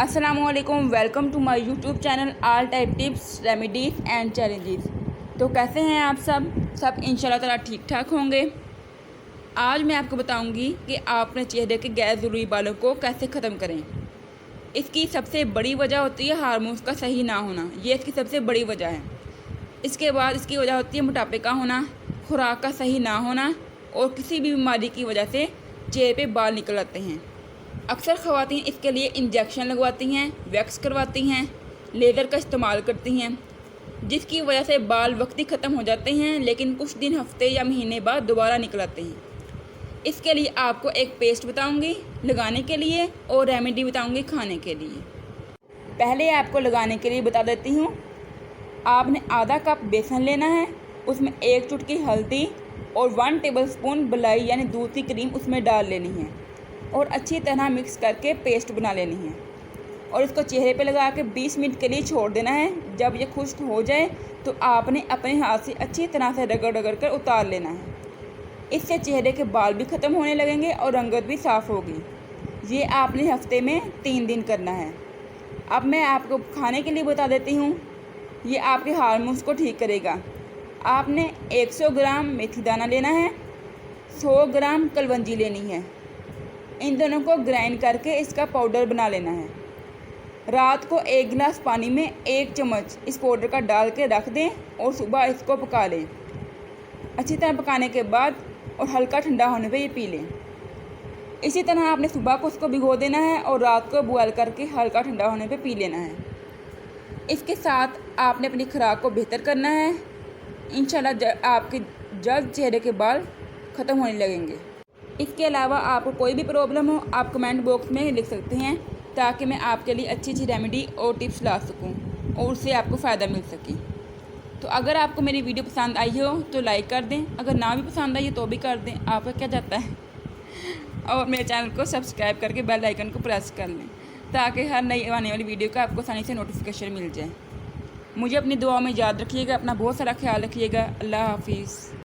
अस्सलामुअलैकुम, welcome to my YouTube channel all type tips remedies and challenges. तो कैसे हैं आप सब इंशाल्लाह ताला ठीक ठाक होंगे। आज मैं आपको बताऊंगी कि आप अपने चेहरे के गैर ज़रूरी बालों को कैसे ख़त्म करें। इसकी सबसे बड़ी वजह होती है हार्मोन्स का सही ना होना, ये इसकी सबसे बड़ी वजह है। इसके बाद इसकी वजह होती है मोटापे का होना, खुराक का सही ना होना और किसी भी बीमारी की वजह से चेहरे पे बाल निकल आते हैं। अक्सर ख़वातीन इसके लिए इंजेक्शन लगवाती हैं, वैक्स करवाती हैं, लेज़र का इस्तेमाल करती हैं, जिसकी वजह से बाल वक्ती ख़त्म हो जाते हैं, लेकिन कुछ दिन, हफ्ते या महीने बाद दोबारा निकल आते हैं। इसके लिए आपको एक पेस्ट बताऊंगी लगाने के लिए और रेमेडी बताऊंगी खाने के लिए। पहले आपको लगाने के लिए बता देती हूँ। आपने आधा कप बेसन लेना है, उसमें 1 चुटकी हल्दी और 1 टेबलस्पून मलाई यानी दूध की क्रीम उसमें डाल लेनी है और अच्छी तरह मिक्स करके पेस्ट बना लेनी है और इसको चेहरे पे लगा के 20 मिनट के लिए छोड़ देना है। जब ये खुश्क हो जाए तो आपने अपने हाथ से अच्छी तरह से रगड़ रगड़ कर उतार लेना है। इससे चेहरे के बाल भी ख़त्म होने लगेंगे और रंगत भी साफ़ होगी। ये आपने हफ्ते में 3 दिन करना है। अब मैं आपको खाने के लिए बता देती हूँ। ये आपके हार्मोन्स को ठीक करेगा। आपने 100 ग्राम मेथी दाना लेना है, 100 ग्राम कलवंजी लेनी है। इन दोनों को ग्राइंड करके इसका पाउडर बना लेना है। रात को 1 गिलास पानी में 1 चम्मच इस पाउडर का डाल के रख दें और सुबह इसको पका लें। अच्छी तरह पकाने के बाद और हल्का ठंडा होने पे ये पी लें। इसी तरह आपने सुबह को उसको भिगो देना है और रात को बॉयल करके हल्का ठंडा होने पे पी लेना है। इसके साथ आपने अपनी खुराक को बेहतर करना है। इंशाल्लाह आपके जल्द चेहरे के बाल ख़त्म होने लगेंगे। इसके अलावा आपको कोई भी प्रॉब्लम हो आप कमेंट बॉक्स में लिख सकते हैं, ताकि मैं आपके लिए अच्छी अच्छी रेमेडी और टिप्स ला सकूं और उससे आपको फ़ायदा मिल सके। तो अगर आपको मेरी वीडियो पसंद आई हो तो लाइक कर दें, अगर ना भी पसंद आई हो तो भी कर दें, आपका क्या जाता है। और मेरे चैनल को सब्सक्राइब करके बेल आइकन को प्रेस कर लें, ताकि हर नई आने वाली वीडियो का आपको आसानी से नोटिफिकेशन मिल जाए। मुझे अपनी दुआओं में याद रखिएगा। अपना बहुत सारा ख्याल रखिएगा। अल्लाह हाफिज़।